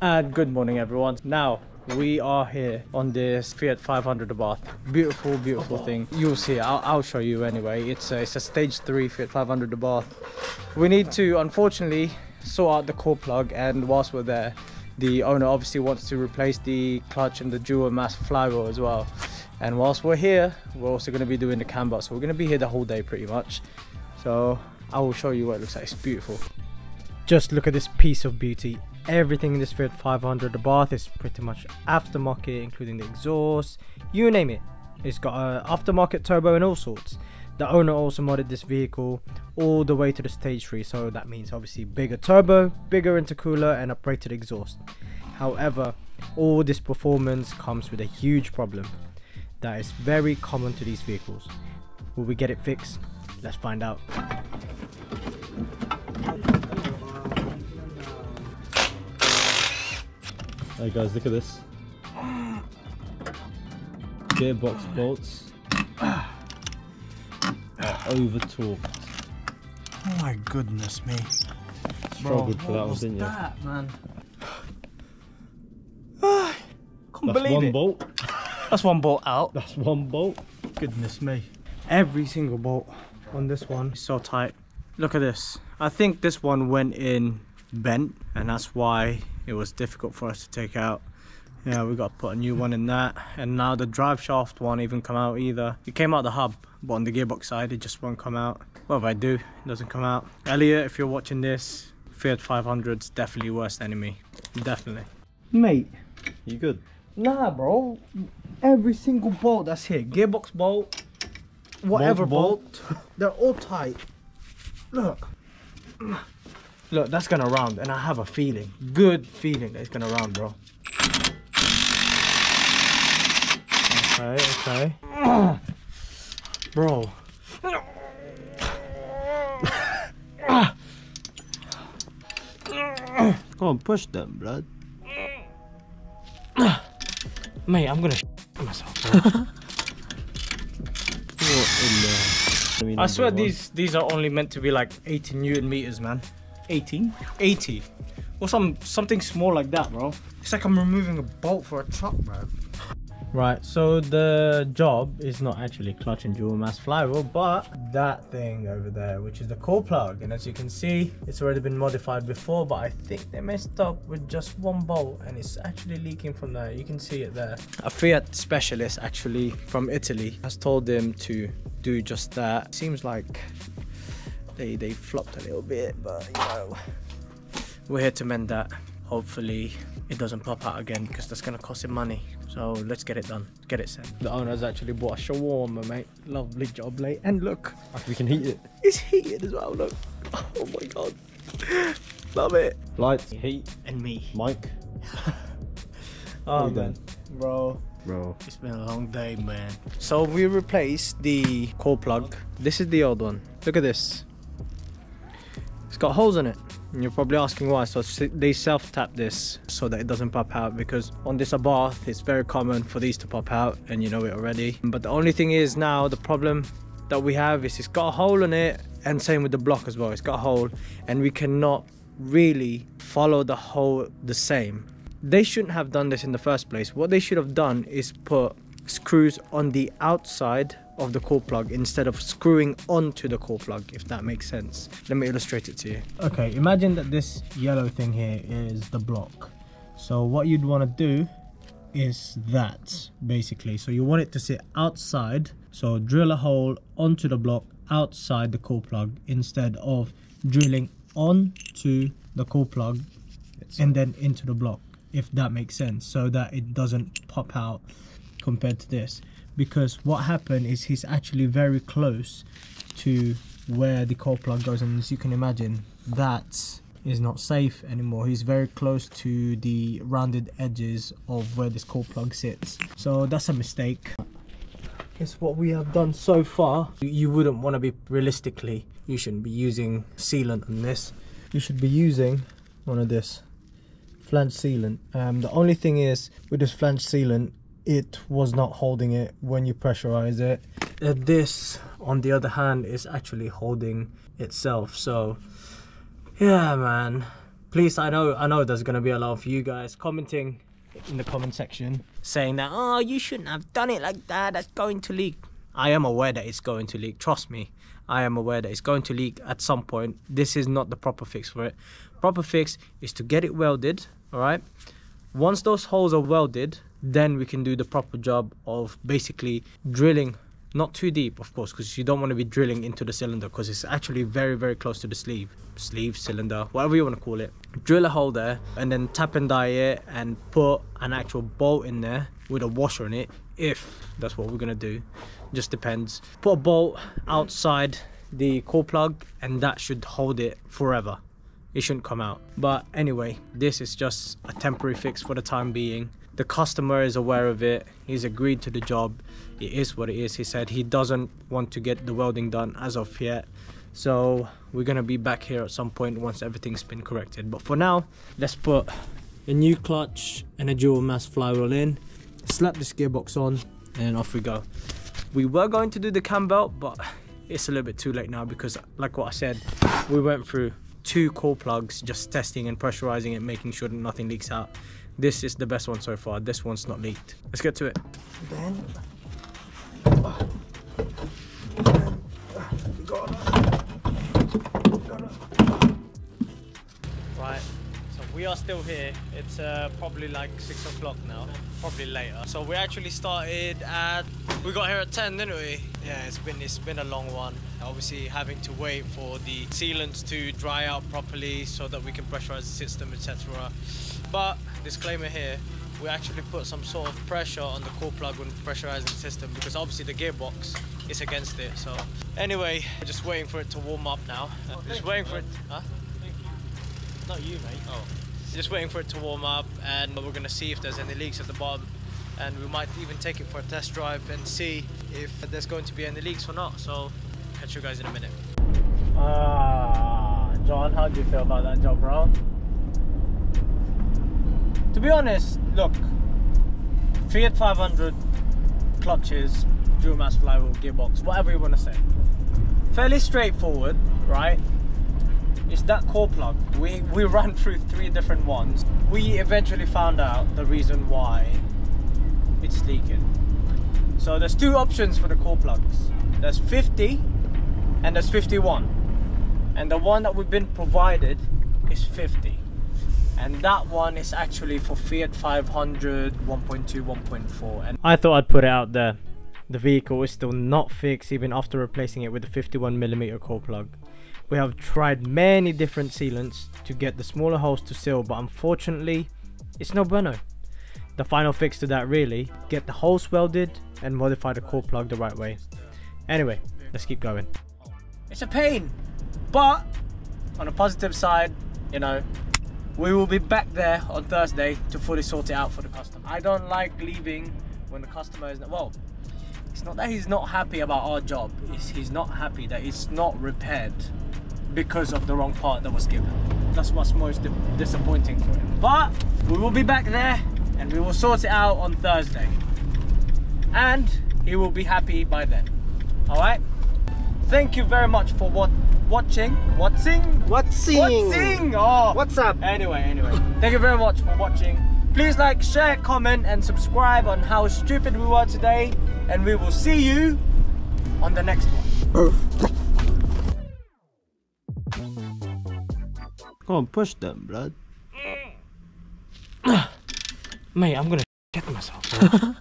And good morning everyone. Now we are here on this Fiat 500 Abarth. Beautiful thing. You'll see it. I'll show you anyway. It's a stage 3 Fiat 500 Abarth. We need to unfortunately sort out the core plug, and whilst we're there, the owner obviously wants to replace the clutch and the dual mass flywheel as well. And whilst we're here, we're also going to be doing the cam box, so we're going to be here the whole day pretty much. So I will show you what it looks like. It's beautiful. Just look at this piece of beauty. Everything in this Fiat 500 Abarth is pretty much aftermarket, including the exhaust, you name it. It's got an aftermarket turbo and all sorts. The owner also modded this vehicle all the way to the stage 3, so that means obviously bigger turbo, bigger intercooler and uprated exhaust. However, all this performance comes with a huge problem that is very common to these vehicles. Will we get it fixed? Let's find out. Hey guys, look at this. Gearbox bolts are over torqued. Oh my goodness me. Struggled for that one, didn't you? That, man? That's one bolt. That's one bolt out. That's one bolt. Goodness me. Every single bolt on this one is so tight. Look at this. I think this one went in bent, and that's why it was difficult for us to take out. Yeah, we got to put a new one in that. And now the drive shaft won't even come out either. It came out the hub, but on the gearbox side it just won't come out. What if I do? It doesn't come out. Elliot, if you're watching this, Fiat 500's definitely worst enemy. Definitely. Mate, You good? nah bro, every single bolt that's here, gearbox bolt, whatever bolt, they're all tight. Look, that's gonna round, and I have a feeling, good feeling that it's gonna round, bro. Okay. Bro. Come on, push them, blood. Mate, I'm gonna myself, bro. What in there? I swear these are only meant to be like 80 Newton meters, man. 80? 80. Or something small like that, bro. It's like I'm removing a bolt for a truck, man. Right, so the job is not actually clutch and dual mass flywheel, but that thing over there, which is the core plug. And as you can see, it's already been modified before, but I think they messed up with just one bolt and it's actually leaking from there. You can see it there. A Fiat specialist actually from Italy has told them to do just that. Seems like they flopped a little bit, but you know, we're here to mend that. Hopefully it doesn't pop out again, because that's gonna cost him money. So let's get it done, get it sent. The owner's actually bought a shawarma, mate. Lovely job, mate. And look, We can heat it. it's heated as well, look. Oh my god. Love it. Lights, heat, And me. mic. Oh you man, bro. It's been a long day, man. So we replaced the core plug. This is the old one. Look at this. It's got holes in it. And you're probably asking why. So they self-tap this so that it doesn't pop out, because on this Abarth it's very common for these to pop out, and you know it already. But the only thing is now the problem that we have is it's got a hole in it, and same with the block as well. It's got a hole and we cannot really follow the hole the same. They shouldn't have done this in the first place. What they should have done is put screws on the outside of the core plug instead of screwing onto the core plug, if that makes sense. Let me illustrate it to you. Okay, imagine that this yellow thing here is the block. So what you'd want to do is that, basically. So you want it to sit outside, so drill a hole onto the block outside the core plug instead of drilling onto the core plug and then into the block, if that makes sense, so that it doesn't pop out compared to this. Because what happened is he's actually very close to where the core plug goes, and as you can imagine, that is not safe anymore. He's very close to the rounded edges of where this core plug sits, so that's a mistake. Guess what we have done so far. You wouldn't want to be, realistically, you shouldn't be using sealant on this. You should be using one of this flange sealant. The only thing is, with this flange sealant, it was not holding it when you pressurize it. This, on the other hand, is actually holding itself. So yeah, man, Please, I know there's gonna be a lot of you guys commenting in the comment section saying that, oh, you shouldn't have done it like that, that's going to leak. I am aware that it's going to leak, trust me. I am aware that it's going to leak at some point. This is not the proper fix for it. Proper fix is to get it welded, all right? Once those holes are welded, then we can do the proper job of basically drilling, not too deep, of course, because you don't want to be drilling into the cylinder because it's actually very, very close to the sleeve, cylinder, whatever you want to call it. Drill a hole there and then tap and die it and put an actual bolt in there with a washer in it, if that's what we're going to do. Just depends. Put a bolt outside the core plug and that should hold it forever. It shouldn't come out. But anyway, this is just a temporary fix for the time being. The customer is aware of it. He's agreed to the job. It is what it is. He said he doesn't want to get the welding done as of yet. So we're gonna be back here at some point once everything's been corrected. But for now, let's put a new clutch and a dual mass flywheel in, slap this gearbox on, and off we go. We were going to do the cam belt, but it's a little bit too late now because, like what I said, we went through 2 core plugs, just testing and pressurizing it, making sure that nothing leaks out. This is the best one so far. This one's not leaked. Let's get to it. Then right, so we are still here. It's probably like 6 o'clock now, probably later. So we actually started at, we got here at 10, didn't we? Yeah, it's been a long one. Obviously having to wait for the sealants to dry out properly so that we can pressurize the system, etc. But disclaimer here, we actually put some sort of pressure on the core plug when pressurizing the system because obviously the gearbox is against it. So anyway, we're just waiting for it to warm up now. Just waiting for it. Huh? Thank you. Not you, mate. Oh. Just waiting for it to warm up, and we're gonna see if there's any leaks at the bottom, and we might even take it for a test drive and see if there's going to be any leaks or not. So catch you guys in a minute. John, how do you feel about that job, bro? To be honest, look, Fiat 500 clutches, dual mass flywheel, gearbox, whatever you want to say, fairly straightforward, right? It's that core plug. We ran through 3 different ones. We eventually found out the reason why it's leaking. So there's 2 options for the core plugs. There's 50 and there's 51. And the one that we've been provided is 50. And that one is actually for Fiat 500 1.2, 1.4. And I thought I'd put it out there. The vehicle is still not fixed even after replacing it with a 51mm core plug. We have tried many different sealants to get the smaller holes to seal, but unfortunately it's no bueno. The final fix to that, really, get the holes welded and modify the core plug the right way. Anyway, let's keep going. It's a pain, but on a positive side, you know, we will be back there on Thursday to fully sort it out for the customer. I don't like leaving when the customer is not, well, it's not that he's not happy about our job, he's not happy that it's not repaired because of the wrong part that was given. That's what's most disappointing for him. But we will be back there and we will sort it out on Thursday. And he will be happy by then. Alright? Thank you very much for watching. Oh, what's up? Anyway. Thank you very much for watching. Please like, share, comment and subscribe on how stupid we were today. And we will see you on the next one. Come on, push them, blood. Mate, I'm gonna shit myself, bro.